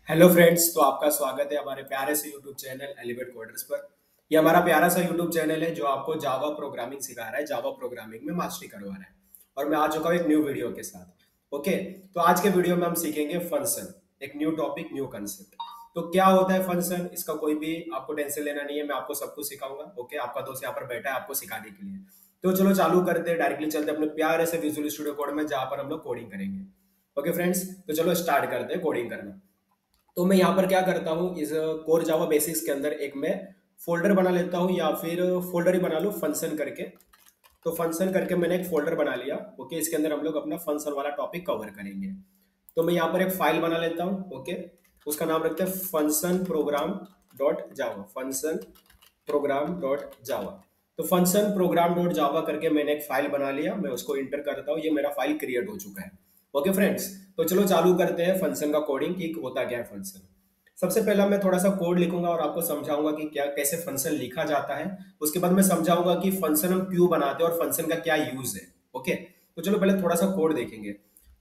Hello friends, तो आपका स्वागत है हमारे प्यारे से यूट्यूब चैनल एलिवेट कोडर्स पर। ये हमारा प्यारा सा यूट्यूब चैनल है जो आपको जावा प्रोग्रामिंग सिखा रहा है, जावा प्रोग्रामिंग में मास्टरी करवा रहा है। और मैं आ चुका हूँ एक न्यू वीडियो के साथ। ओके, तो आज के वीडियो में हम सीखेंगे फंक्शन, एक न्यू टॉपिक, न्यू कंसेप्ट। तो क्या होता है फंक्शन, इसका कोई भी आपको टेंशन लेना नहीं है, मैं आपको सब कुछ सिखाऊंगा। ओके, आपका दोस्त यहाँ पर बैठा है आपको सिखाने के लिए। तो चलो चालू करते हैं, डायरेक्टली चलते हैं अपने प्यारे से विजुअल स्टूडियो कोड में, जहाँ पर हम लोग कोडिंग करेंगे। ओके फ्रेंड्स, तो चलो स्टार्ट करते हैं कोडिंग करना। तो मैं यहाँ पर क्या करता हूँ, इस कोर जावा बेसिक्स के अंदर एक मैं फोल्डर बना लेता हूँ, या फिर फोल्डर ही बना लूँ फंक्शन करके। तो फंक्शन करके मैंने एक फोल्डर बना लिया। ओके, इसके अंदर हम लोग अपना फंक्शन वाला टॉपिक कवर करेंगे। तो मैं यहाँ पर एक फाइल बना लेता हूँ। ओके, उसका नाम रखते हैं function program dot Java, function program dot Java. तो फंक्शन प्रोग्राम डॉट जावा करके मैंने एक फाइल बना लिया, मैं उसको इंटर करता हूँ, ये मेरा फाइल क्रिएट हो चुका है। ओके फ्रेंड्स, तो चलो चालू करते हैं फंक्शन का कोडिंग कि होता क्या है फंक्शन। सबसे पहला मैं थोड़ा सा कोड लिखूंगा और आपको समझाऊंगा कि क्या कैसे फंक्शन लिखा जाता है। उसके बाद मैं समझाऊंगा कि फंक्शन हम क्यों बनाते हैं और फंक्शन का क्या यूज है। ओके, तो चलो पहले थोड़ा सा कोड देखेंगे।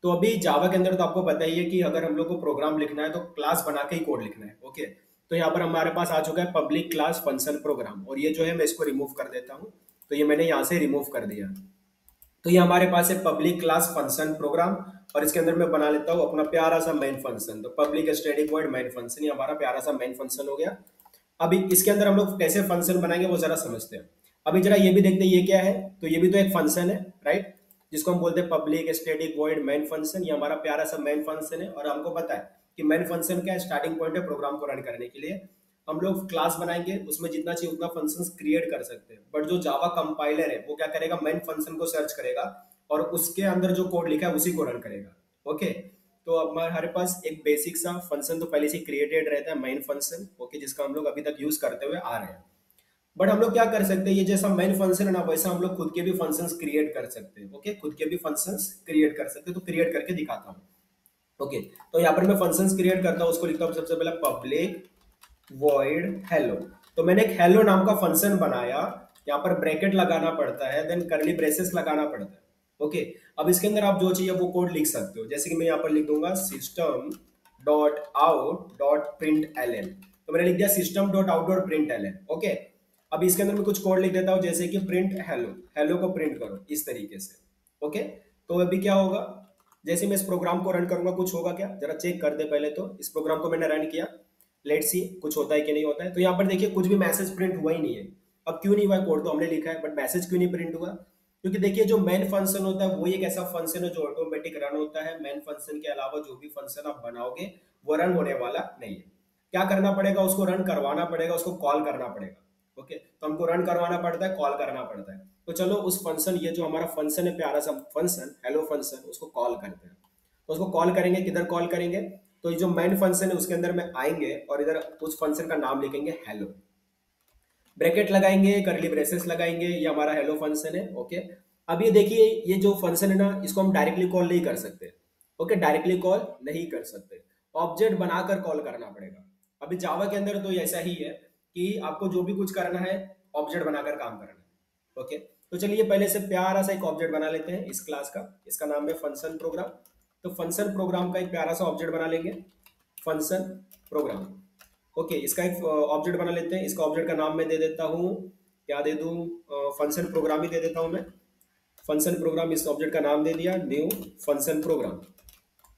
तो अभी जावा के अंदर तो आपको पता ही है कि अगर हम लोग को प्रोग्राम लिखना है तो क्लास बना के ही कोड लिखना है। ओके, तो यहाँ पर हमारे पास आ चुका है पब्लिक क्लास फंक्शन प्रोग्राम, और ये जो है मैं इसको रिमूव कर देता हूँ। तो ये मैंने यहाँ से रिमूव कर दिया। तो ये हमारे पास है पब्लिक क्लास फंक्शन प्रोग्राम, और इसके अंदर मैं बना लेता हूँ अपना प्यारा सा मेन फंक्शन। तो public static void main function, ये हमारा प्यारा सा मेन फंक्शन हो गया। अभी इसके अंदर हम लोग कैसे फंक्शन बनाएंगे वो जरा समझते हैं। अभी जरा ये भी देखते हैं ये क्या है। तो ये भी तो एक फंक्शन है, राइट, जिसको हम बोलते हैं public static void main function. ये हमारा प्यारा सा मेन फंक्शन है, और हमको पता है कि मेन फंक्शन क्या है, स्टार्टिंग पॉइंट है प्रोग्राम को रन करने के लिए। हम लोग क्लास बनाएंगे, उसमें जितना चाहिए उतना फंक्शंस क्रिएट कर सकते हैं, बट जो जावा कंपाइलर है वो क्या करेगा, मेन फंक्शन को सर्च करेगा और उसके अंदर जो कोड लिखा है उसी को रन करेगा। ओके, तो अब हमारे पास एक बेसिक सा फंक्शन तो पहले से क्रिएटेड रहता है, मेन फंक्शन। ओके, जिसका हम लोग अभी तक यूज करते हुए आ रहे हैं। बट हम लोग क्या कर सकते हैं, ये जैसा मेन फंक्शन है ना, वैसा हम लोग खुद के भी फंक्शंस क्रिएट कर सकते हैं। ओके, खुद के भी फंक्शंस क्रिएट कर सकते हैं, तो क्रिएट करके दिखाता हूँ। ओके, तो यहाँ पर मैं फंक्शंस क्रिएट करता हूँ, उसको लिखता हूँ सबसे पहले पब्लिक वॉइड हेलो। तो मैंने एक हेलो नाम का फंक्शन बनाया। यहाँ पर ब्रैकेट लगाना पड़ता है, देन करली ब्रेसेस लगाना पड़ता है। ओके, अब इसके अंदर आप जो चाहिए वो कोड लिख सकते हो, जैसे कि मैं यहाँ पर लिख दूंगा system dot out dot print L n. तो मैंने लिख दिया system dot out dot print L n. Okay, अब इसके अंदर मैं कुछ कोड लिख देता हूँ, जैसे कि प्रिंट हेलो, हेलो को प्रिंट करो इस तरीके से। ओके, तो अभी क्या होगा, जैसे मैं इस प्रोग्राम को रन करूंगा कुछ होगा क्या, जरा चेक कर दे पहले। तो इस प्रोग्राम को मैंने रन किया, लेट सी कुछ होता है कि नहीं होता है। तो यहाँ पर देखिए कुछ भी मैसेज प्रिंट हुआ ही नहीं है। अब क्यों नहीं हुआ है, कोड तो हमने लिखा है, बट मैसेज क्यों नहीं प्रिंट हुआ, क्योंकि देखिए जो मेन फंक्शन होता है वो एक ऐसा फंक्शन है जो ऑटोमेटिक रन होता है। मेन फंक्शन के अलावा जो भी फंक्शन आप बनाओगे वो रन होने वाला नहीं है। क्या करना पड़ेगा, उसको रन करवाना पड़ेगा, उसको कॉल करना पड़ेगा। ओके, तो हमको रन करवाना पड़ता है, कॉल करना पड़ता है। तो चलो उस फंक्शन, ये जो हमारा फंक्शन है प्यारा सा फंक्शन हेलो फंक्शन, उसको कॉल करते हैं। तो उसको कॉल करेंगे, किधर कॉल करेंगे, तो ये जो मेन फंक्शन है उसके अंदर में आएंगे और इधर उस फंक्शन का नाम लिखेंगे हेलो, ब्रैकेट लगाएंगे, करली ब्रेसेस लगाएंगे, ये हमारा हेलो फंक्शन है। ओके, अब ये देखिए ये जो फंक्शन है ना, इसको हम डायरेक्टली कॉल नहीं कर सकते। ओके, डायरेक्टली कॉल नहीं कर सकते, ऑब्जेक्ट बनाकर कॉल करना पड़ेगा। अभी जावा के अंदर तो ऐसा ही है कि आपको जो भी कुछ करना है ऑब्जेक्ट बनाकर काम करना है। ओके, तो चलिए पहले से प्यारा सा एक ऑब्जेक्ट बना लेते हैं इस क्लास का, इसका नाम है फंक्शन प्रोग्राम। तो फंक्शन प्रोग्राम का एक प्यारा सा ऑब्जेक्ट बना लेंगे, फंक्शन प्रोग्राम। ओके, इसका एक ऑब्जेक्ट बना लेते हैं, इसका ऑब्जेक्ट का नाम मैं दे देता हूँ, क्या दे दूँ, फंक्शन प्रोग्राम ही दे देता हूँ मैं। फंक्शन प्रोग्राम, इस ऑब्जेक्ट का नाम दे दिया न्यू फंक्शन प्रोग्राम।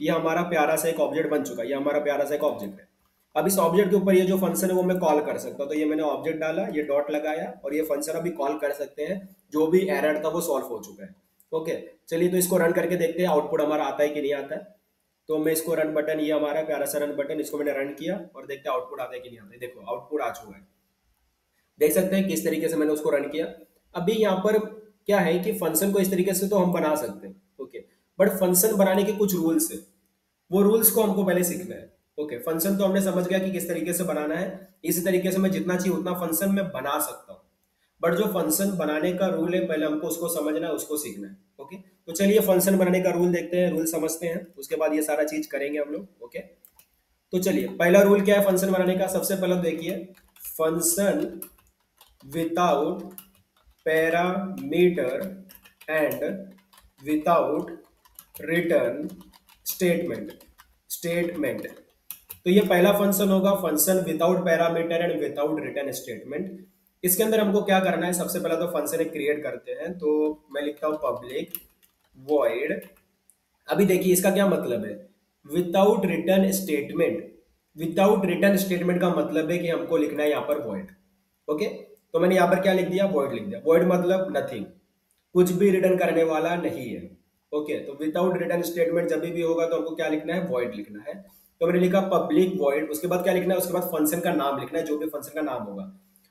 ये हमारा प्यारा सा एक ऑब्जेक्ट बन चुका है, ये हमारा प्यारा सा एक ऑब्जेक्ट है। अब इस ऑब्जेक्ट के ऊपर ये जो फंक्शन है वो मैं कॉल कर सकता हूँ। तो ये मैंने ऑब्जेक्ट डाला, ये डॉट लगाया, और ये फंक्शन अभी कॉल कर सकते हैं। जो भी एरर था वो सॉल्व हो चुका है। ओके, चलिए तो इसको रन करके देखते हैं आउटपुट हमारा आता है कि नहीं आता है। तो मैं इसको रन बटन, ये हमारा प्यारा सा रन बटन, इसको मैंने रन किया और देखते हैं आउटपुट आता है कि नहीं आता है। देखो आउटपुट आ चुका है, देख सकते हैं किस तरीके से मैंने उसको रन किया। अभी यहाँ पर क्या है कि फंक्शन को इस तरीके से तो हम बना सकते हैं। ओके, बट फंक्शन बनाने के कुछ रूल्स है, वो रूल्स को हमको पहले सीखना है। ओके, फंक्शन तो हमने समझ गया कि किस तरीके से बनाना है, इसी तरीके से मैं जितना चाहिए उतना फंक्शन में बना सकता हूँ। बट जो फंक्शन बनाने का रूल है पहले हमको उसको समझना है, उसको सीखना है। ओके, तो चलिए फंक्शन बनाने का रूल देखते हैं, रूल समझते हैं, उसके बाद ये सारा चीज करेंगे हम लोग। ओके, तो चलिए पहला रूल क्या है फंक्शन बनाने का, सबसे पहले देखिए function without parameter and without return statement, statement तो ये पहला फंक्शन होगा, function without parameter and without return statement. इसके अंदर हमको क्या करना है, सबसे पहला तो फंक्शन एक क्रिएट करते हैं। तो मैं लिखता हूँ पब्लिक वॉइड। अभी देखिए इसका क्या मतलब है, without return statement. Without return statement का मतलब है कि हमको लिखना है यहाँ पर वॉइड। ओके, तो मैंने यहाँ पर क्या लिख दिया, वॉइड लिख दिया। वॉइड मतलब नथिंग, कुछ भी रिटर्न करने वाला नहीं है। ओके, तो विदाउट रिटर्न स्टेटमेंट जब भी होगा तो हमको क्या लिखना है, वॉइड लिखना है। तो मैंने लिखा पब्लिक वॉइड, उसके बाद क्या लिखना है, उसके बाद फंक्शन का नाम लिखना है, जो भी फंक्शन का नाम होगा।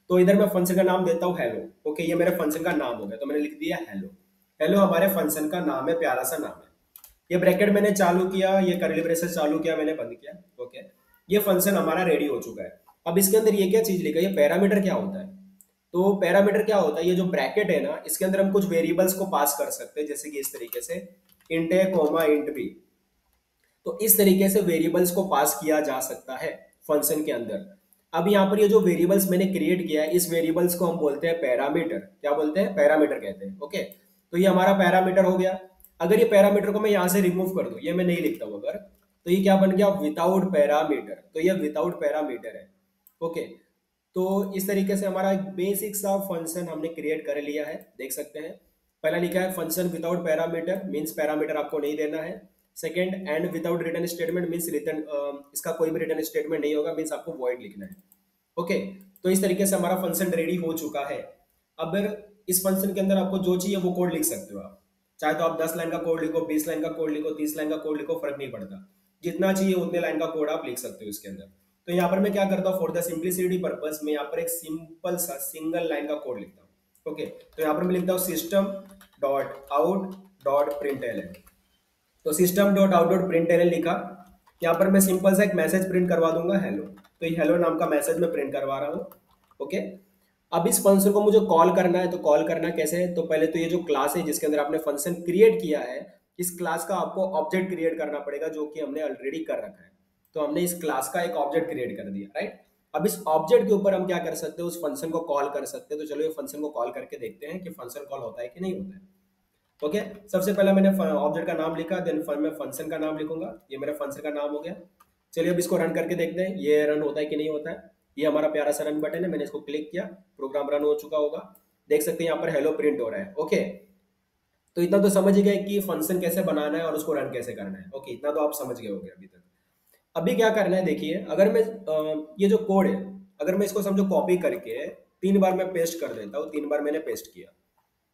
तो इधर मैं फंक्शन का नाम देता हूँ हेलो। ओके, ये मेरे फंक्शन का नाम हो गया, तो मैंने लिख दिया हेलो। हेलो हमारे फंक्शन का नाम है, प्यारा सा नाम है। ये ब्रैकेट मैंने चालू किया, ये कर्ली ब्रेसेस चालू किया, मैंने बंद किया। ओके, ये फंक्शन हमारा रेडी हो चुका है। अब इसके अंदर ये क्या चीज लिखा है, ये पैरामीटर क्या होता है। तो पैरामीटर क्या होता है, ये जो ब्रैकेट है ना, इसके अंदर हम कुछ वेरिएबल्स को पास कर सकते हैं, जैसे कि इस तरीके से int A comma int B. तो इस तरीके से वेरिएबल्स को पास किया जा सकता है फंक्शन के अंदर। अब यहाँ पर ये जो वेरिएबल्स मैंने क्रिएट किया है, इस वेरिएबल्स को हम बोलते हैं पैरामीटर। क्या बोलते हैं, पैरामीटर कहते हैं। ओके, तो ये हमारा पैरामीटर हो गया। अगर ये पैरामीटर को मैं यहाँ से रिमूव कर दूं, ये मैं नहीं लिखता हूँ अगर, तो ये क्या बन गया, विदाउट पैरामीटर। तो ये विदाउट पैरामीटर है। ओके, तो इस तरीके से हमारा एक बेसिक सा फंक्शन हमने क्रिएट कर लिया है, देख सकते हैं। पहला लिखा है function without parameter, means parameter आपको नहीं देना है। Second, and without return statement, means return, इसका कोई भी रिटर्न स्टेटमेंट नहीं होगा, मींस आपको वॉइड लिखना है। ओके, तो इस तरीके से हमारा फंक्शन रेडी हो चुका है। अब इस फंक्शन के अंदर आपको जो चाहिए वो कोड लिख सकते हो आप। चाहे तो आप 10 लाइन का कोड लिखो, 20 लाइन का कोड लिखो, 30 लाइन का कोड लिखो, फर्क नहीं पड़ता। जितना चाहिए उतने लाइन का कोड आप लिख सकते हो इसके अंदर। तो यहाँ पर मैं क्या करता हूँ, फॉर द सिंप्लिसिटी पर्पस मैं यहाँ पर एक सिंपल सा सिंगल लाइन का कोड लिखता हूँ। ओके, तो यहाँ पर मैं लिखता हूँ system dot out dot print L. तो system dot out dot print L लिखा। यहाँ पर मैं सिंपल सा एक मैसेज प्रिंट करवा दूंगा, हेलो। तो ये हेलो नाम का मैसेज मैं प्रिंट करवा रहा हूँ। ओके, अब इस फंक्शन को मुझे कॉल करना है। तो कॉल करना कैसे है, तो पहले तो ये जो क्लास है जिसके अंदर आपने फंक्शन क्रिएट किया है, इस क्लास का आपको ऑब्जेक्ट क्रिएट करना पड़ेगा, जो कि हमने ऑलरेडी कर रखा है। तो हमने इस क्लास का एक ऑब्जेक्ट क्रिएट कर दिया, राइट। अब इस ऑब्जेक्ट के ऊपर हम क्या कर सकते हैं, उस फंक्शन को कॉल कर सकते हैं। तो चलो ये फंक्शन को कॉल करके देखते हैं कि फंक्शन कॉल होता है कि नहीं होता है। ओके, सबसे पहले मैंने ऑब्जेक्ट का नाम लिखा, देन मैं फंक्शन का नाम लिखूंगा। ये मेरा फंक्शन का नाम हो गया। चलिए अब इसको रन करके देखते हैं, ये रन होता है कि नहीं होता है। ये हमारा प्यारा सा रन बटन है, मैंने इसको क्लिक किया, प्रोग्राम रन हो चुका होगा। देख सकते हैं यहाँ पर हेलो प्रिंट हो रहा है। ओके, तो इतना तो समझ ही गए कि फंक्शन कैसे बनाना है और उसको रन कैसे करना है। ओके, इतना तो आप समझ गए होंगे अभी तक। अभी क्या करना है देखिए, अगर मैं ये जो कोड है, अगर मैं इसको समझो कॉपी करके 3 बार मैं पेस्ट कर देता हूँ, 3 बार मैंने पेस्ट किया।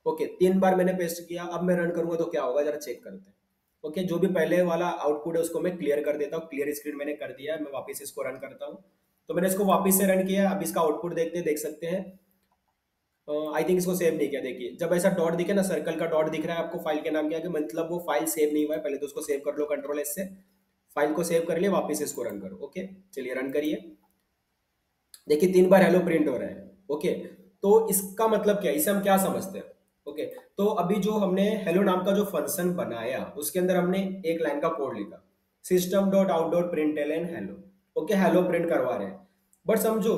ओके, 3 बार मैंने पेस्ट किया, अब मैं रन करूंगा तो क्या होगा, जरा चेक करते हैं। ओके, जो भी पहले वाला आउटपुट है उसको मैं क्लियर कर देता हूँ, क्लियर स्क्रीन मैंने कर दिया है। मैं वापस इसको रन करता हूँ। तो मैंने इसको वापस से रन किया, अब इसका आउटपुट देखते हैं, देख सकते हैं। आई थिंक इसको सेव नहीं किया। देखिए जब ऐसा डॉट दिखे ना, सर्कल का डॉट दिख रहा है आपको फाइल के नाम के आगे, मतलब वो फाइल सेव नहीं हुआ है। पहले तो उसको सेव कर लो, कंट्रोल एस से फाइल को सेव कर लिया, वापस इसको रन करो। ओके, चलिए रन करिए। देखिए 3 बार हेलो प्रिंट हो रहा है। ओके, तो इसका मतलब क्या है, इसे हम क्या समझते हैं। ओके, तो अभी जो हमने हेलो नाम का जो फंक्शन बनाया, उसके अंदर हमने एक लाइन का कोड लिखा, system dot out dot print L n hello. Okay, hello print करवा रहे हैं। बट समझो,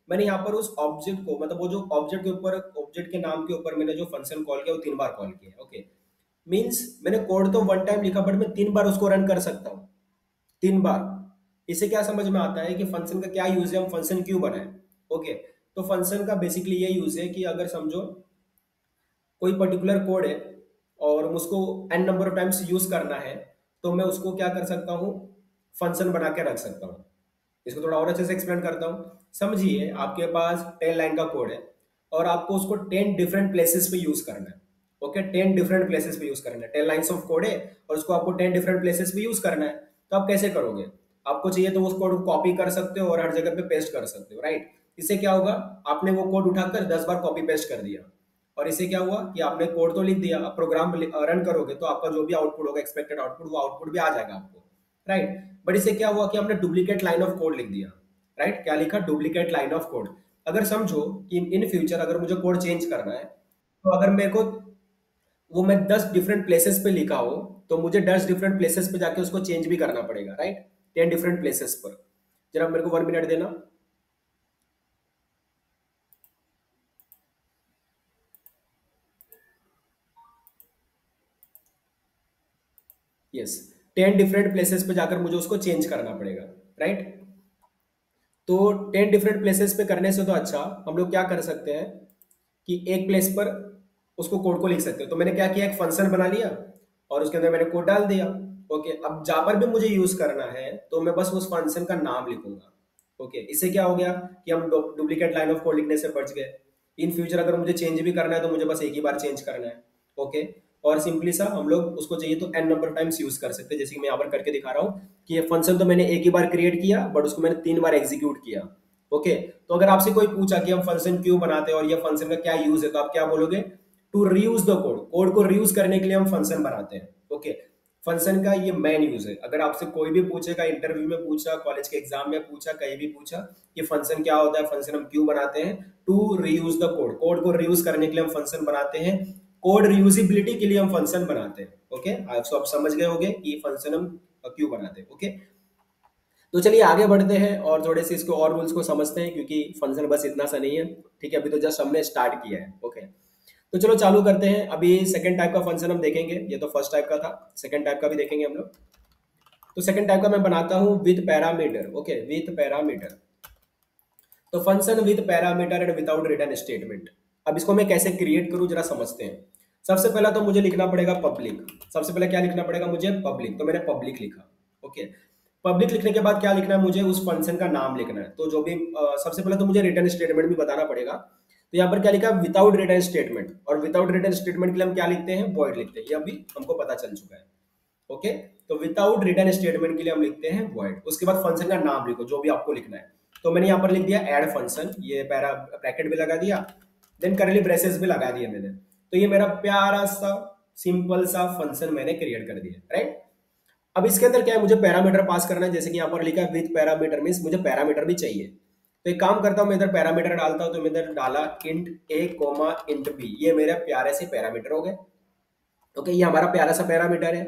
मैंने यहाँ पर उस ऑब्जेक्ट को, मतलब वो जो ऑब्जेक्ट के ऊपर, ऑब्जेक्ट के नाम के ऊपर मैंने जो फंक्शन कॉल किया वो 3 बार कॉल किया। ओके, मीन्स मैंने कोड तो 1 टाइम लिखा, बट मैं 3 बार उसको रन कर सकता हूँ, 3 बार। इससे क्या समझ में आता है कि फंक्शन का क्या यूज है, हम फंक्शन क्यों बनाए। ओके, तो फंक्शन का बेसिकली ये यूज है कि अगर समझो कोई पर्टिकुलर कोड है और उसको n number of times use करना है, तो मैं उसको क्या कर सकता हूँ, फंक्शन बना के रख सकता हूँ। इसको थोड़ा और अच्छे से एक्सप्लेन करता हूँ। समझिए आपके पास 10 लाइन का कोड है और आपको उसको 10 डिफरेंट प्लेसेस पे यूज करना है। ओके, 10 डिफरेंट प्लेसेस पे यूज करना है। 10 लाइन्स ऑफ कोड है और उसको आपको 10 डिफरेंट प्लेसेस पे यूज करना है। तो आप कैसे करोगे, आपको चाहिए तो उस कोड को कॉपी कर सकते हो और हर जगह पे पेस्ट कर सकते हो, राइट। इससे क्या होगा, आपने वो कोड उठाकर 10 बार कॉपी पेस्ट कर दिया, और इससे क्या हुआ कि आपने कोड तो लिख दिया, अब प्रोग्राम रन करोगे तो आपका जो भी आउटपुट होगा, एक्सपेक्टेड आउटपुट, वो आउटपुट भी आ जाएगा आपको, राइट। बट इससे क्या हुआ कि हमने डुप्लीकेट लाइन ऑफ कोड लिख दिया, राइट। क्या लिखा, डुप्लीकेट लाइन ऑफ कोड। अगर समझो कि इन फ्यूचर अगर मुझे कोड चेंज करना है, तो अगर मेरे को वो मैं 10 डिफरेंट प्लेसेस पे लिखा हो, तो मुझे 10 डिफरेंट प्लेसेस पे जाके उसको चेंज भी करना पड़ेगा, राइट। 10 डिफरेंट प्लेसेस पर। जरा मेरे को 1 मिनट देना। यस, 10 डिफरेंट प्लेसेस पे जाकर मुझे उसको चेंज करना पड़ेगा, राइट। तो 10 डिफरेंट प्लेसेस पे करने से तो अच्छा हम लोग क्या कर सकते हैं कि एक प्लेस पर उसको कोड को लिख सकते हैं। तो मैंने क्या किया, एक फंक्शन बना लिया और उसके अंदर मैंने कोड डाल दिया। ओके, अब जहां पर भी मुझे यूज करना है तो मैं बस उस फंक्शन का नाम लिखूंगा। ओके, इससे क्या हो गया कि हम डुप्लीकेट लाइन ऑफ कोड लिखने से बच गए। इन फ्यूचर अगर मुझे चेंज भी करना है तो मुझे बस एक ही बार चेंज करना है। ओके, और सिंपली सा हम लोग उसको चाहिए तो एन नंबर टाइम्स यूज कर सकते हैं, जैसे कि मैं यहाँ पर करके दिखा रहा हूँ कि ये फंक्शन तो मैंने एक ही बार क्रिएट किया बट उसको मैंने 3 बार एग्जीक्यूट किया। ओके, तो अगर आपसे कोई पूछा कि हम फंक्शन क्यों बनाते हैं और ये फंक्शन का क्या यूज है, तो आप क्या बोलोगे, to reuse the code, code को रीयूज करने के लिए हम फंक्शन बनाते हैं। ओके, फंक्शन का ये मेन यूज है। अगर आपसे कोई भी पूछेगा, इंटरव्यू में पूछा, कॉलेज के एग्जाम में पूछा, कहीं भी पूछा कि फंक्शन क्या होता है, फंक्शन हम क्यों बनाते हैं, to reuse the code, code को रीयूज करने के लिए हम फंक्शन बनाते हैं, कोड रीयूजिबिलिटी के लिए हम फंक्शन बनाते हैं। ओके, आप समझ गए होंगे कि फंक्शन हम क्यों बनाते हैं। ओके, तो चलिए आगे बढ़ते हैं और थोड़े से इसको और रूल्स को समझते हैं, क्योंकि फंक्शन बस इतना सा नहीं है। ठीक है, अभी तो जस्ट हमने स्टार्ट किया है। ओके, तो चलो चालू करते हैं। अभी सेकंड टाइप का फंक्शन हम देखेंगे, ये तो फर्स्ट टाइप का था, सेकंड टाइप का भी देखेंगे हम लोग। तो सेकंड टाइप का मैं बनाता हूँ with parameter. Okay, with parameter. तो function with parameter and without return statement. अब इसको मैं कैसे क्रिएट करूँ जरा समझते हैं। सबसे पहला तो मुझे लिखना पड़ेगा पब्लिक। सबसे पहले क्या लिखना पड़ेगा मुझे, पब्लिक। तो मैंने पब्लिक लिखा। ओके, पब्लिक लिखने के बाद क्या लिखना है मुझे, उस फंक्शन का नाम लिखना है। तो जो भी सबसे पहले तो मुझे रिटर्न स्टेटमेंट भी बताना पड़ेगा। तो यहाँ पर क्या लिखा, विदाउट रिटर्न स्टेटमेंट। और विदाउट रिटर्न स्टेटमेंट के लिए हम क्या लिखते हैं, वॉइड लिखते हैं। ये अभी हमको पता चल चुका है। ओके, तो विदाउट रिटर्न स्टेटमेंट के लिए हम लिखते हैं वॉइड। उसके बाद फंक्शन का नाम लिखो जो भी आपको लिखना है। तो मैंने यहाँ पर लिख दिया ऐड फंक्शन, ये पैरा ब्रैकेट भी लगा दिया, देन करली ब्रेसेस भी लगा दिए मैंने। तो ये मेरा प्यारा सा सिंपल सा फंक्शन मैंने क्रिएट कर दिया, राइट। अब इसके अंदर क्या है, मुझे पैरामीटर पास करना है, जैसे कि यहाँ पर लिखा है विद पैरामीटर, मींस मुझे पैरामीटर भी चाहिए। तो एक काम करता हूँ, मैं इधर पैरामीटर डालता हूँ। तो मैं इधर डाला int A comma int B, ये मेरे प्यारे से पैरामीटर हो गए। ओके, ये हमारा प्यारा सा पैरामीटर है।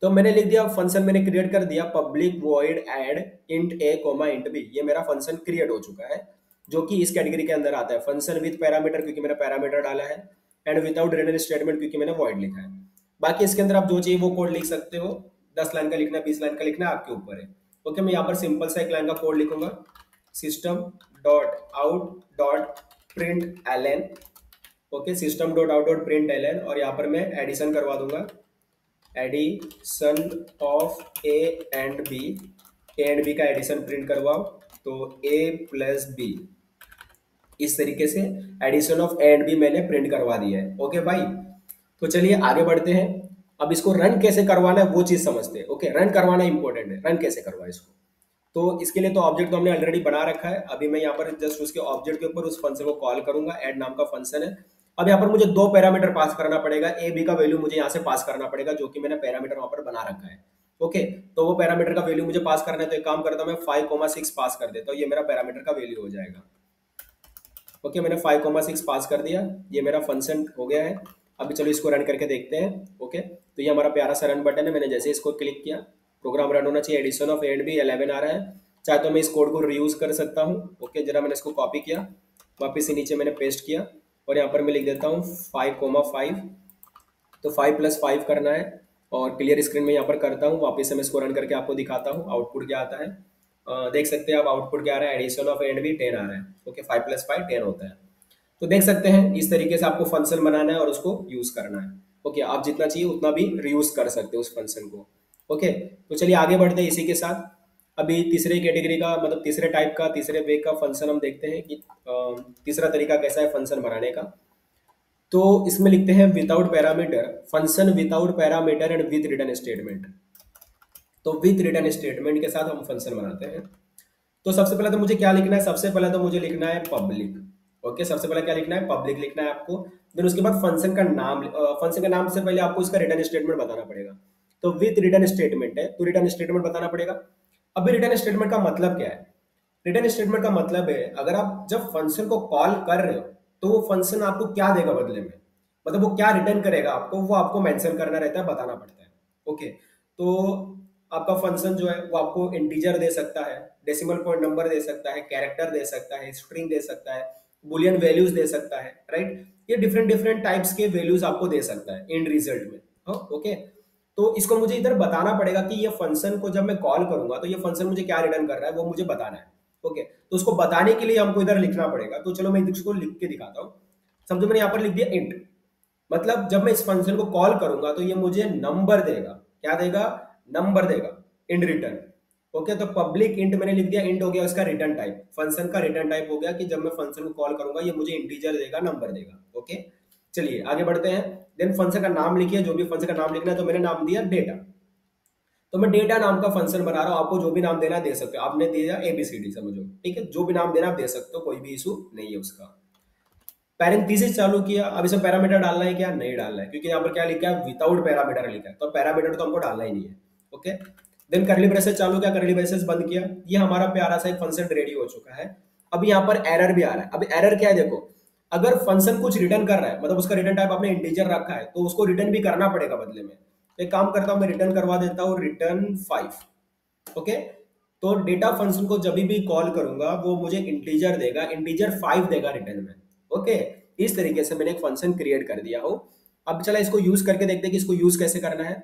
तो मैंने लिख दिया फंक्शन, मैंने क्रिएट कर दिया public void add int A comma int B. ये मेरा फंक्शन क्रिएट हो चुका है, जो कि इस कैटेगरी के अंदर आता है, फंक्शन विद पैरामीटर क्योंकि मैंने पैरामीटर डाला है, एंड विदाउट रिटर्न स्टेटमेंट क्योंकि मैंने वॉइड लिखा है। बाकी इसके अंदर आप जो चाहिए वो कोड लिख सकते हो, 10 लाइन का लिखना है, 20 लाइन का लिखना है, आपके ऊपर है। ओके, मैं यहाँ पर सिंपल सा एक लाइन का कोड लिखूंगा, system dot out dot print L. Okay, system dot out dot print L, और यहाँ पर मैं एडिशन करवा दूंगा, addition of A and B. A and B का एडिशन प्रिंट करवाओ, तो ए प्लस बी, इस तरीके से addition of A and B मैंने प्रिंट करवा दिया है। ओके भाई, तो चलिए आगे बढ़ते हैं। अब इसको रन कैसे करवाना है वो चीज समझते हैं। ओके, रन करवाना इंपॉर्टेंट है, रन कैसे करवाए इसको। तो इसके लिए तो ऑब्जेक्ट तो हमने ऑलरेडी बना रखा है। अभी मैं यहाँ पर जस्ट उसके ऑब्जेक्ट के ऊपर उस फंक्शन को कॉल करूंगा, ऐड नाम का फंक्शन है। अब यहाँ पर मुझे 2 पैरामीटर पास करना पड़ेगा, ए बी का वैल्यू मुझे यहाँ से पास करना पड़ेगा, जो कि मैंने पैरामीटर वहां पर बना रखा है। ओके, तो वो पैरामीटर का वैल्यू मुझे पास करना है। तो एक काम करता हूँ, मैं 5,6 पास कर देता हूँ, ये मेरा पैरामीटर का वैल्यू हो जाएगा। ओके, मैंने 5,6 पास कर दिया, ये मेरा फंक्शन हो गया है। अभी चलो इसको रन करके देखते हैं। ओके, तो ये हमारा प्यारा सा रन बटन है, मैंने जैसे इसको क्लिक किया प्रोग्राम रन होना चाहिए। Addition of A and B 11 आ रहा है। चाहे तो मैं इस कोड को रीयूज कर सकता हूँ। ओके, जरा मैंने इसको कॉपी किया, वापिस से नीचे मैंने पेस्ट किया, और यहाँ पर मैं लिख देता हूँ 5,5। तो 5+5 करना है, और क्लियर स्क्रीन में यहाँ पर करता हूँ। वापस से मैं इसको रन करके आपको दिखाता हूँ आउटपुट क्या आता है। देख सकते हैं आप आउटपुट क्या आ रहा है, addition of A and B 10 आ रहा है। ओके, 5+5 10 होता है। तो देख सकते हैं इस तरीके से आपको फंक्शन बनाना है और उसको यूज करना है। ओके, आप जितना चाहिए उतना भी रीयूज कर सकते हो उस फंक्शन को। ओके, तो चलिए आगे बढ़ते हैं इसी के साथ। अभी तीसरे कैटेगरी का, मतलब तीसरे टाइप का, तीसरे वे का फंक्शन हम देखते हैं कि तीसरा तरीका कैसा है फंक्शन बनाने का। तो इसमें लिखते हैं without parameter, function without parameter and with return statement. तो विद रिटर्न स्टेटमेंट के साथ हम फंक्शन बनाते हैं। तो सबसे पहले तो मुझे क्या लिखना है, सबसे पहले तो मुझे लिखना है पब्लिक। ओके, सबसे पहले क्या लिखना है, पब्लिक लिखना है आपको। फिर उसके बाद फंक्शन का नाम, फंक्शन का नाम से पहले आपको इसका रिटर्न स्टेटमेंट बताना पड़ेगा। तो विद रिटर्न स्टेटमेंट है, तो रिटर्न स्टेटमेंट बताना पड़ेगा। अभी रिटर्न स्टेटमेंट का मतलब क्या है, रिटर्न स्टेटमेंट का मतलब है अगर आप जब फंक्शन को कॉल कर रहे हो तो वो फंक्शन आपको क्या देगा बदले में, मतलब वो क्या रिटर्न करेगा आपको, वो आपको मेंशन करना रहता है, बताना पड़ता है। ओके, तो आपका फंक्शन जो है वो आपको इंटीजर दे सकता है, डेसिमल पॉइंट नंबर दे सकता है, कैरेक्टर दे सकता है, स्ट्रिंग दे सकता है, बुलियन वैल्यूज दे सकता है, राइट। ये डिफरेंट डिफरेंट टाइप्स के वैल्यूज आपको दे सकता है एंड रिजल्ट में। ओके, तो इसको मुझे इधर बताना पड़ेगा कि ये फंक्शन को जब मैं कॉल करूंगा तो ये फंक्शन मुझे क्या रिटर्न कर रहा है वो मुझे बताना है। ओके, तो उसको बताने के लिए हमको इधर लिखना पड़ेगा। तो चलो मैं इसको लिख के दिखाता हूँ। समझो मैंने यहाँ पर लिख दिया इंट, मतलब जब मैं इस फंक्शन को कॉल करूंगा तो ये मुझे नंबर देगा। क्या देगा? नंबर देगा इन रिटर्न। ओके, तो पब्लिक इंट मैंने लिख दिया, इंट हो गया उसका रिटर्न टाइप, फंक्शन का रिटर्न टाइप हो गया कि जब मैं फंक्शन को कॉल करूंगा ये मुझे इंटीजर देगा, नंबर देगा। ओके, चलिए आगे बढ़ते हैं। देन फंक्शन का नाम लिखिए, जो भी फंक्शन का नाम लिखना है, तो मैंने नाम दिया डेटा। तो मैं डेटा नाम का फंक्शन बना रहा हूं, आपको जो भी नाम देना दे सकते हो। आपने दिया एबीसीडी, समझो, ठीक है, जो भी नाम देना आप दे सकते हो, कोई भी इशू नहीं है उसका। पैरेंथेसिस चालू किया, अब इसमें पैरामीटर डालना है क्या? नहीं डालना है, क्योंकि यहाँ पर क्या लिखा है? विदाउट पैरामीटर लिखा है, तो पैरामीटर तो हमको डालना ही नहीं है। ओके, देन करली ब्रेसेस चालू किया, करली ब्रेसेस बंद किया। ये हमारा प्यारा सा एक फंक्शन रेडी हो चुका है। अब यहाँ पर एरर भी आ रहा है। अब एरर क्या है? देखो, अगर फंक्शन कुछ रिटर्न कर रहा है, मतलब उसका रिटर्न टाइप आपने इंटीजर रखा है, तो उसको रिटर्न भी करना पड़ेगा बदले में। एक काम करता हूं, मैं रिटर्न करवा देता हूँ रिटर्न 5। ओके, तो डेटा फंक्शन को जब भी कॉल करूंगा वो मुझे इंटीजर देगा, इंटीजर 5 देगा रिटर्न में। ओके, इस तरीके से मैंने एक फंक्शन क्रिएट कर दिया हो। अब चला इसको यूज करके देखते हैं कि इसको यूज कैसे करना है।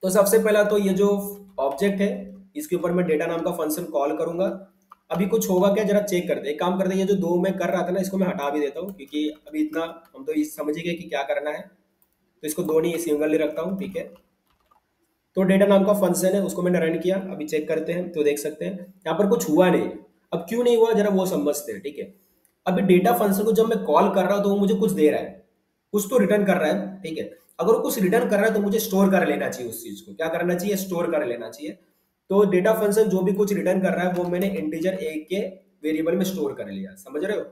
तो सबसे पहला तो ये जो ऑब्जेक्ट है, इसके ऊपर मैं डेटा नाम का फंक्शन कॉल करूंगा। अभी कुछ होगा क्या, जरा चेक करते हैं। एक काम करते हैं, ये जो दो मैं कर रहा था ना, इसको मैं हटा भी देता हूँ, क्योंकि अभी इतना हम तो समझ ही गए कि क्या करना है। तो इसको दो नहीं, सिंगल ही रखता हूँ, ठीक है। तो डेटा नाम का फंक्शन है, उसको मैंने रन किया। अभी चेक करते हैं, तो देख सकते हैं यहाँ पर कुछ हुआ नहीं। अब क्यों नहीं हुआ, जरा वो समझते हैं, ठीक है। अभी डेटा फंक्शन को जब मैं कॉल कर रहा हूं तो वो मुझे कुछ दे रहा है, कुछ तो रिटर्न कर रहा है, ठीक है। अगर वो कुछ रिटर्न कर रहा है तो मुझे स्टोर कर लेना चाहिए उस चीज को। क्या करना चाहिए? स्टोर कर लेना चाहिए। तो डेटा फंक्शन जो भी कुछ रिटर्न कर रहा है वो मैंने इंटीजर ए के वेरिएबल में स्टोर कर लिया, समझ रहे हो।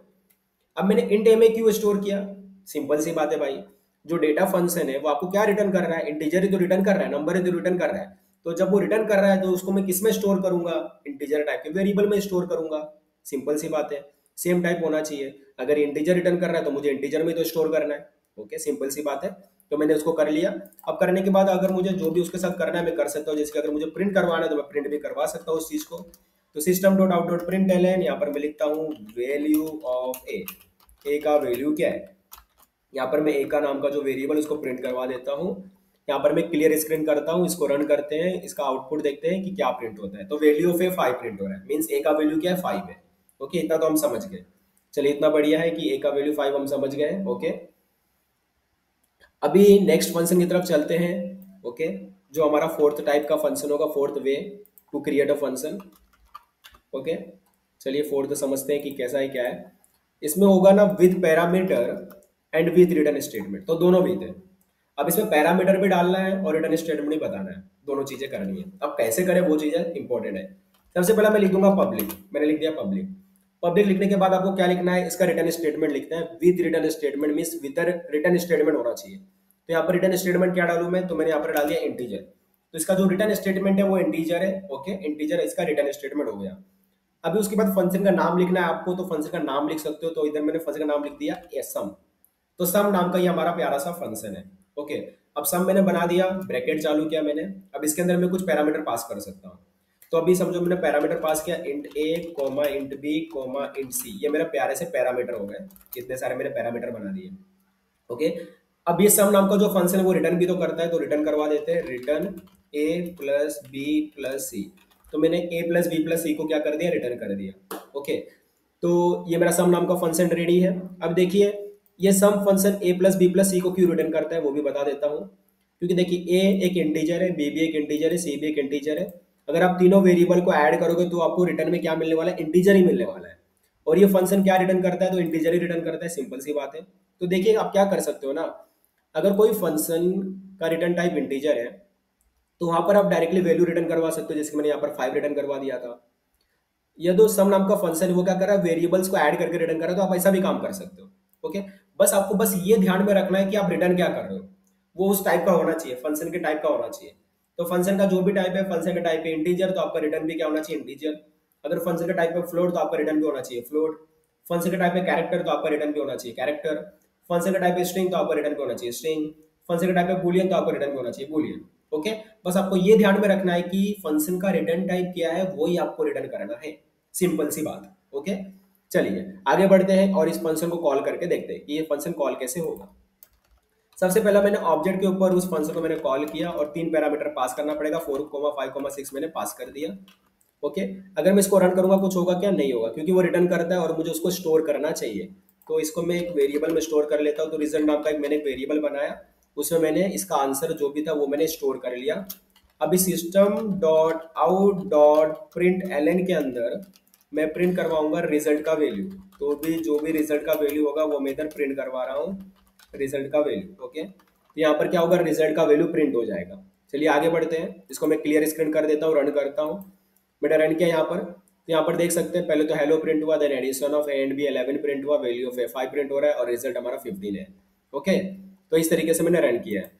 अब मैंने इंट ए में क्यों स्टोर किया? सिंपल सी बात है भाई, जो डेटा फंक्शन है वो आपको क्या रिटर्न कर रहा है? इंटीजर ही तो रिटर्न कर रहा है, नंबर ही तो रिटर्न कर रहा है। तो जब वो रिटर्न कर रहा है तो उसको मैं किस में स्टोर करूंगा? इंटीजर टाइप के वेरिएबल में स्टोर करूंगा। सिंपल सी बात है, सेम टाइप होना चाहिए। अगर इंटीजर रिटर्न कर रहा है तो मुझे इंटीजर में तो स्टोर करना है। ओके, सिंपल सी बात है। तो मैंने उसको कर लिया। अब करने के बाद अगर मुझे जो भी उसके साथ करना है मैं कर सकता हूँ। जैसे कि अगर मुझे प्रिंट करवाना है तो मैं प्रिंट भी करवा सकता हूँ उस चीज को। तो system dot out dot print L N, यहाँ पर मैं लिखता हूँ वैल्यू ऑफ ए। ए का वैल्यू क्या है? यहाँ पर मैं ए का नाम का जो वेरिएबल उसको प्रिंट करवा देता हूँ। यहाँ पर मैं क्लियर स्क्रीन करता हूँ, इसको रन करते हैं, इसका आउटपुट देखते हैं कि क्या प्रिंट होता है। तो वैल्यू ऑफ ए 5 प्रिंट हो रहा है, मीन्स ए का वैल्यू क्या है? 5 है। ओके, इतना तो हम समझ गए। चलिए, इतना बढ़िया है कि ए का वैल्यू 5 हम समझ गए। ओके, अभी नेक्स्ट फंक्शन की तरफ चलते हैं। ओके, जो हमारा फोर्थ टाइप का फंक्शन होगा, fourth way to create a function. Okay, चलिए फोर्थ समझते हैं कि कैसा है क्या है। इसमें होगा ना with parameter and with return statement, तो दोनों विद है। अब इसमें पैरामीटर भी डालना है और रिटर्न स्टेटमेंट भी बताना है, दोनों चीजें करनी है। अब कैसे करें वो चीजें इंपॉर्टेंट है। सबसे पहला मैं लिख दूंगा पब्लिक, मैंने लिख दिया पब्लिक। पब्लिक लिखने के बाद आपको क्या लिखना है? इसका रिटर्न स्टेटमेंट लिखना है। With return statement means with return statement होना चाहिए। तो यहाँ पर रिटर्न स्टेटमेंट क्या डालूं मैं? तो मैंने यहाँ पर डाल दिया इंटीजर। तो इसका जो रिटर्न स्टेटमेंट है वो इंटीजर है। ओके, इंटीजर इसका रिटर्न स्टेटमेंट हो गया। अभी उसके बाद फंक्शन का नाम लिखना है आपको, तो फंक्शन का नाम लिख सकते हो। तो इधर मैंने फंक्शन का नाम लिख दिया सम। तो सम नाम का ये हमारा प्यारा सा फंक्शन है। ओके, अब सम मैंने बना दिया, ब्रैकेट चालू किया मैंने। अब इसके अंदर मैं कुछ पैरामीटर पास कर सकता हूँ। तो अभी समझो मैंने पैरामीटर पास किया, int A comma int B comma int C. ये मेरे प्यारे से पैरामीटर हो गए, इतने सारे मेरे पैरामीटर बना दिए। ओके, अब ये सम नाम का जो फंक्शन है वो रिटर्न भी तो करता है, तो रिटर्न करवा देते हैं, रिटर्न ए प्लस बी प्लस सी। तो मैंने ए प्लस बी प्लस सी को क्या कर दिया? रिटर्न कर दिया। ओके, तो ये मेरा सम नाम का फंक्शन रेडी है। अब देखिए, ये सम फंक्शन ए प्लस बी प्लस सी को क्यों रिटर्न करता है वो भी बता देता हूँ। क्योंकि देखिए, ए एक इंटीजर है, बी भी एक इंटीजर है, सी भी एक इंटीजर है। अगर आप तीनों वेरिएबल को ऐड करोगे तो आपको रिटर्न में क्या मिलने वाला है? इंटीजर ही मिलने वाला है। और ये फंक्शन क्या रिटर्न करता है? तो इंटीजर ही रिटर्न करता है, सिंपल सी बात है। तो देखिए, आप क्या कर सकते हो ना, अगर कोई फंक्शन का रिटर्न टाइप इंटीजर है तो वहां पर आप डायरेक्टली वैल्यू रिटर्न करवा सकते हो। जैसे कि मैंने यहाँ पर 5 रिटर्न करवा दिया था। ये जो सम नाम का फंक्शन है वो क्या कर रहा है? वेरिएबल्स को ऐड करके रिटर्न कर रहा है। तो आप ऐसा भी काम कर सकते हो। ओके, बस आपको बस ये ध्यान में रखना है कि आप रिटर्न क्या कर रहे हो, वो उस टाइप का होना चाहिए, फंक्शन के टाइप का होना चाहिए। तो फंक्शन का जो भी टाइप है, फंक्शन का टाइप है इंटीजर, तो आपका रिटर्न भी क्या होना चाहिए? इंटीजर। अगर फंक्शन का टाइप है फ्लोट तो आपका रिटर्न भी होना चाहिए फ्लोट। फंक्शन का टाइप है कैरेक्टर तो आपका रिटर्न भी होना चाहिए कैरेक्टर। फंक्शन का टाइप है स्ट्रिंग तो आपका रिटर्न भी होना चाहिए स्ट्रिंग। फंक्शन का टाइप है बूलियन तो आपका रिटर्न भी होना चाहिए बूलियन। ओके, बस आपको ये ध्यान में रखना है कि फंक्शन का रिटर्न टाइप क्या है वो ही आपको रिटर्न करना है, सिंपल सी बात। ओके, चलिए आगे बढ़ते हैं और इस फंक्शन को कॉल करके देखते हैं कि ये फंक्शन कॉल कैसे होगा। सबसे पहला मैंने ऑब्जेक्ट के ऊपर उस फंक्शन को मैंने कॉल किया और 3 पैरामीटर पास करना पड़ेगा, 4, 5, 6 मैंने पास कर दिया। ओके। अगर मैं इसको रन करूंगा कुछ होगा क्या? नहीं होगा, क्योंकि वो रिटर्न करता है और मुझे उसको स्टोर करना चाहिए। तो इसको मैं एक वेरिएबल में स्टोर कर लेता हूँ। तो रिजल्ट नाम का एक मैंने वेरिएबल बनाया, उसमें मैंने इसका आंसर जो भी था वो मैंने स्टोर कर लिया। अभी system dot out dot print L N के अंदर मैं प्रिंट करवाऊंगा रिजल्ट का वैल्यू। तो भी जो भी रिजल्ट का वैल्यू होगा वो मैं इधर प्रिंट करवा रहा हूँ, रिजल्ट का वैल्यू। ओके, तो यहाँ पर क्या होगा, रिजल्ट का वैल्यू प्रिंट हो जाएगा। चलिए आगे बढ़ते हैं, इसको मैं क्लियर स्क्रीन कर देता हूँ, रन करता हूँ। मैंने रन किया यहाँ पर, तो यहाँ पर देख सकते हैं पहले तो हेलो प्रिंट हुआ, then addition of A and B 11 print हुआ, वैल्यू ऑफ ए 5 प्रिंट हो रहा है और रिजल्ट हमारा 15 है। ओके, तो इस तरीके से मैंने रन किया है।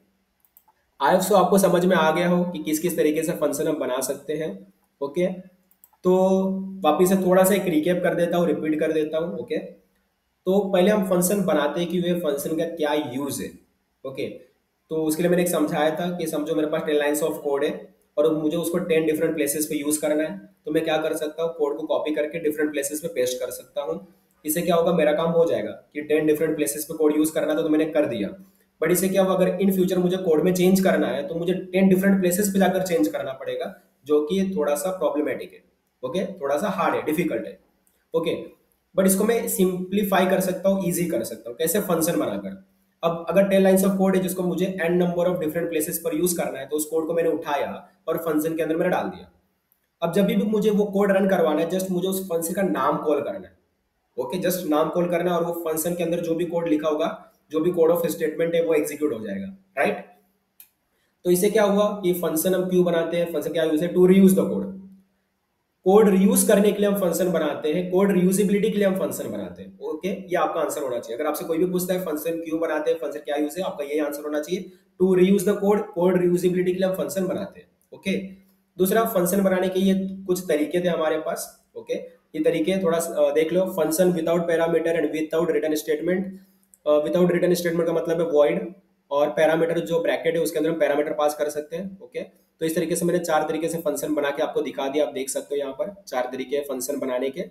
आई होप सो आपको समझ में आ गया हो कि किस किस तरीके से फंक्शन हम बना सकते हैं। ओके, तो वापिस से थोड़ा सा एक रिकेप कर देता हूँ, रिपीट कर देता हूँ। ओके, तो पहले हम फंक्शन बनाते हैं कि वे फंक्शन का क्या यूज है। ओके, तो उसके लिए मैंने एक समझाया था कि समझो मेरे पास 10 लाइन्स ऑफ कोड है और मुझे उसको 10 डिफरेंट प्लेसेस पे यूज करना है। तो मैं क्या कर सकता हूँ, कोड को कॉपी करके डिफरेंट प्लेसेस पे पेस्ट कर सकता हूँ। इससे क्या होगा, मेरा काम हो जाएगा कि 10 डिफरेंट प्लेसेस पे कोड यूज करना था तो मैंने कर दिया। बट इससे क्या होगा, अगर इन फ्यूचर मुझे कोड में चेंज करना है तो मुझे 10 डिफरेंट प्लेसेस पे जाकर चेंज करना पड़ेगा, जो कि थोड़ा सा प्रॉब्लमेटिक है। ओके, थोड़ा सा हार्ड है, डिफिकल्ट है। ओके, बट इसको मैं सिंप्लीफाई कर सकता हूँ, इजी कर सकता हूँ। कैसे? फंक्शन बनाकर। अब अगर 10 लाइन्स ऑफ कोड है जिसको मुझे N number of different places पर यूज करना है, तो उस कोड को मैंने उठाया और फंक्शन के अंदर मैंने डाल दिया। अब जब भी मुझे वो कोड रन करवाना है, जस्ट मुझे उस फंक्शन का नाम कॉल करना है। ओके, जस्ट नाम कॉल करना है और वो फंक्शन के अंदर जो भी कोड लिखा होगा, जो भी कोड ऑफ स्टेटमेंट है वो एग्जीक्यूट हो जाएगा। राइट? तो इससे क्या हुआ कि फंक्शन हम क्यों बनाते हैं, फंक्शन क्या यूज है, to reuse the code. Code reuse करने के लिए हम फंक्शन बनाते हैं, कोड रियूजिबिलिटी के लिए हम फंक्शन बनाते हैं। ओके, ये आपका आंसर होना चाहिए। अगर आपसे कोई भी पूछता है फंक्शन क्यों बनाते हैं, फंक्शन क्या यूज है, आपका यही आंसर होना चाहिए, to reuse the code. Code reusability के लिए हम फंक्शन बनाते हैं। ओके, दूसरा, फंक्शन बनाने के ये कुछ तरीके थे हमारे पास। ओके, ये तरीके थोड़ा देख लो। Function without parameter and without return statement. Without return statement का मतलब है वॉइड, और पैरामीटर जो ब्रैकेट है उसके अंदर हम पैरामीटर पास कर सकते हैं। ओके, तो इस तरीके से मैंने 4 तरीके से फंक्शन बना के आपको दिखा दिया। आप देख सकते हो यहाँ पर 4 तरीके हैं फंक्शन बनाने के।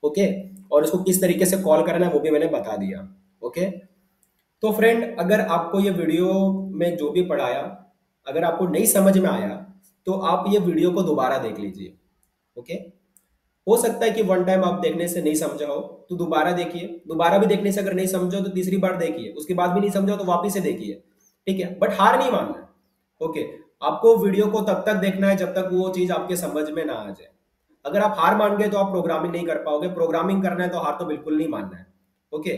ओके, और उसको किस तरीके से कॉल करना है वो भी मैंने बता दिया। ओके, तो फ्रेंड, अगर आपको ये वीडियो में जो भी पढ़ाया अगर आपको नहीं समझ में आया तो आप ये वीडियो को दोबारा देख लीजिए। ओके, हो सकता है कि वन टाइम आप देखने से नहीं समझा हो तो दोबारा देखिए, दोबारा भी देखने से अगर नहीं समझो तो तीसरी बार देखिए, उसके बाद भी नहीं समझो तो वापिस से देखिए। ठीक है, बट हार नहीं मानना है। ओके, आपको वीडियो को तब तक देखना है जब तक वो चीज आपके समझ में ना आ जाए। अगर आप हार मान गए तो आप प्रोग्रामिंग नहीं कर पाओगे। प्रोग्रामिंग करना है तो हार तो बिल्कुल नहीं मानना है। ओके,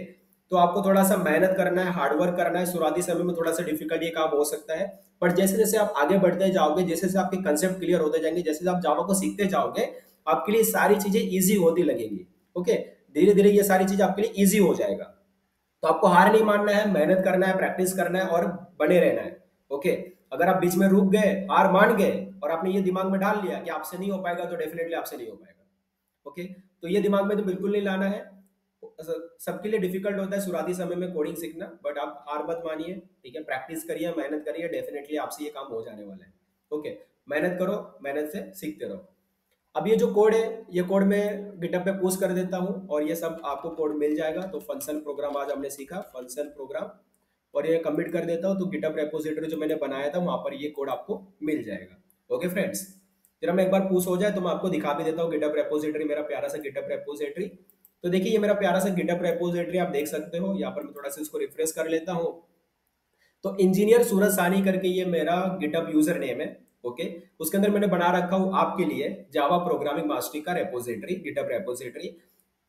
तो आपको थोड़ा सा मेहनत करना है, हार्डवर्क करना है। शुरुआती समय में थोड़ा सा डिफिकल्ट ये काम हो सकता है, पर जैसे जैसे आप आगे बढ़ते जाओगे, जैसे जैसे आपके कंसेप्ट क्लियर होते जाएंगे, जैसे जैसे आप जावा को सीखते जाओगे, आपके लिए सारी चीजें इजी होती लगेगी। ओके, धीरे धीरे ये सारी चीज आपके लिए इजी हो जाएगा। तो आपको हार नहीं मानना है, मेहनत करना है, प्रैक्टिस करना है और बने रहना है। ओके, अगर आप बीच में रुक गए, हार मान गए और आपने ये दिमाग में डाल लिया कि आपसे नहीं हो पाएगा, तो डेफिनेटली आपसे नहीं हो पाएगा। ओके, तो ये दिमाग में तो बिल्कुल नहीं लाना है। सबके लिए डिफिकल्ट होता है शुरुआती समय में कोडिंग सीखना, बट आप हार मत मानिए। ठीक है, प्रैक्टिस करिए, मेहनत करिए, डेफिनेटली आपसे ये काम हो जाने वाला है। ओके, मेहनत करो, मेहनत से सीखते रहो। अब ये जो कोड है, ये कोड मैं गिटहब पे पोस्ट कर देता हूँ और ये सब आपको कोड मिल जाएगा। तो फंक्शन प्रोग्राम आज हमने सीखा, फंक्शन प्रोग्राम, और ये कमिट कर देता हूँ तो गिटहब रेपोजिटरी जो मैंने बनाया था वहां पर ये कोड आपको मिल जाएगा। ओके फ्रेंड्स, जरा मैं एक बार पुश हो जाए तो मैं आपको दिखा भी देता हूँ गिटहब रेपोजिटरी, मेरा प्यारा सा गिटहब रेपोजिटरी। तो देखिए ये मेरा प्यारा सा गिटहब रेपोजिटरी आप देख सकते हो। यहाँ पर मैं थोड़ा सा इसको रिफ्रेश कर लेता हूँ। तो इंजीनियर सूरज सानी करके ये मेरा गिटहब यूजर नेम है। ओके, उसके अंदर मैंने बना रखा हूँ आपके लिए जावा प्रोग्रामिंग मास्टरी का रेपोजिटरी, गिटहब रेपोजिटरी।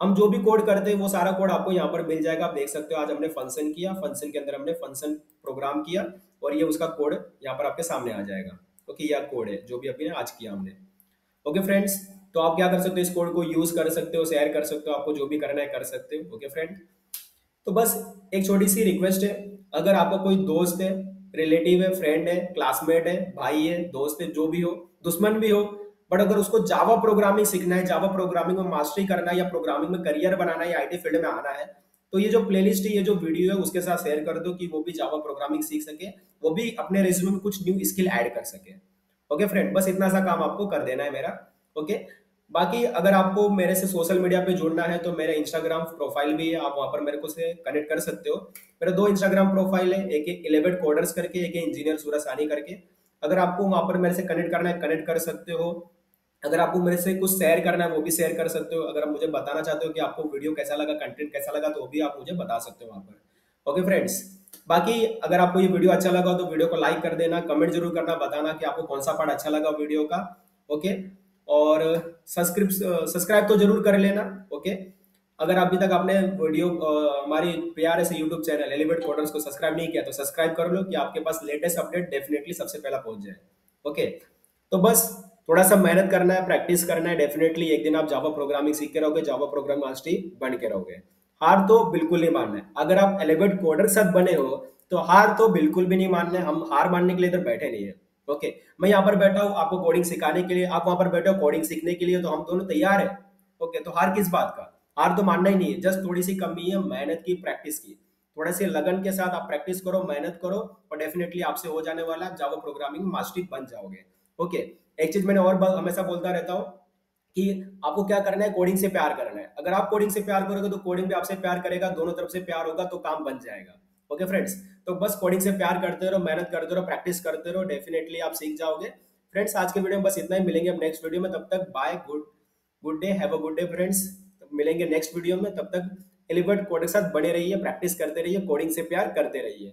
हम जो भी कोड करते हैं वो सारा कोड आपको यहाँ पर मिल जाएगा। आप देख सकते हो आज हमने फंक्शन किया, फंक्शन के अंदर हमने फंक्शन प्रोग्राम किया और ये उसका कोड यहाँ पर आपके सामने आ जाएगा। ओके, यह कोड है जो भी अभी आज किया हमने। ओके फ्रेंड्स, तो आप क्या कर सकते हो, इस कोड को यूज कर सकते हो, शेयर कर सकते हो, आपको जो भी करना है कर सकते हो। ओके फ्रेंड, तो बस एक छोटी सी रिक्वेस्ट है, अगर आपका कोई दोस्त है, रिलेटिव है, फ्रेंड है, क्लासमेट है, भाई है, दोस्त है, जो भी हो, दुश्मन भी हो, बट अगर उसको जावा प्रोग्रामिंग सीखना है, जावा प्रोग्रामिंग में मास्टरी करना है या प्रोग्रामिंग में करियर बनाना है या आईटी फील्ड में आना है, तो ये जो प्लेलिस्ट है, ये जो वीडियो है उसके साथ शेयर कर दो कि वो भी जावा प्रोग्रामिंग सीख सके, वो भी अपने रिज्यूमे में कुछ न्यू स्किल ऐड कर सके। ओके फ्रेंड, बस इतना सा काम आपको कर देना है मेरा। ओके, बाकी अगर आपको मेरे से सोशल मीडिया पे जुड़ना है तो मेरा इंस्टाग्राम प्रोफाइल भी है, आप वहां पर मेरे को से कनेक्ट कर सकते हो। मेरा 2 इंस्टाग्राम प्रोफाइल है, एक है एलिवेट कोडर्स करके, एक है इंजीनियर सूरज सानी करके। अगर आपको वहां पर मेरे से कनेक्ट करना है, कनेक्ट कर सकते हो। अगर आपको मेरे से कुछ शेयर करना है वो भी शेयर कर सकते हो। अगर आप मुझे बताना चाहते हो कि आपको वीडियो कैसा लगा, कंटेंट कैसा लगा, तो वो भी आप मुझे बता सकते हो वहाँ पर। ओके फ्रेंड्स, बाकी अगर आपको ये वीडियो अच्छा लगा तो वीडियो को लाइक कर देना, कमेंट जरूर करना, बताना कि आपको कौन सा पार्ट अच्छा लगा वीडियो का। ओके, और सब्सक्राइब तो जरूर कर लेना। ओके, अगर अभी तक आपने वीडियो हमारी प्यारे से यूट्यूब चैनल एलिवेट कोडर्स को सब्सक्राइब नहीं किया तो सब्सक्राइब कर लो, कि आपके पास लेटेस्ट अपडेट डेफिनेटली सबसे पहला पहुंच जाए। ओके, तो बस थोड़ा सा मेहनत करना है, प्रैक्टिस करना है, डेफिनेटली एक दिन आप जावा प्रोग्रामिंग सीख के रहोगे, जावा प्रोग्राम मास्टरी बन के रहोगे। हार तो बिल्कुल नहीं मानना है। अगर आप एलिवेट कोडर साथ बने हो तो हार तो बिल्कुल भी नहीं मानना है। हम हार मानने के लिए इधर बैठे नहीं है। ओके, मैं यहाँ पर बैठा हूँ आपको कोडिंग सिखाने के लिए, आप वहां पर बैठे हो कोडिंग सीखने के लिए, तो हम दोनों तैयार है। ओके, तो हार किस बात का? हार तो मानना ही नहीं है। जस्ट थोड़ी सी कमी है मेहनत की, प्रैक्टिस की। थोड़े से लगन के साथ आप प्रैक्टिस करो, मेहनत करो, और डेफिनेटली आपसे हो जाने वाला है, जावा प्रोग्रामिंग मास्टरी बन जाओगे। ओके, एक चीज मैंने और हमेशा बोलता रहता हूँ कि आपको क्या करना है, कोडिंग से प्यार करना है। अगर आप कोडिंग से प्यार करोगे तो कोडिंग भी आपसे प्यार करेगा, दोनों तरफ से प्यार होगा तो काम बन जाएगा। ओके फ्रेंड्स, तो बस कोडिंग से प्यार करते रहो, मेहनत करते रहो, प्रैक्टिस करते रहो, डेफिनेटली आप सीख जाओगे। फ्रेंड्स, आज के वीडियो में बस इतना ही। मिलेंगे अब नेक्स्ट वीडियो में, तब तक bye, good good day, have a good day friends. मिलेंगे नेक्स्ट वीडियो में, तब तक एलिबर्ट कोड के साथ बने रहिए, प्रैक्टिस करते रहिए, कोडिंग से प्यार करते रहिए।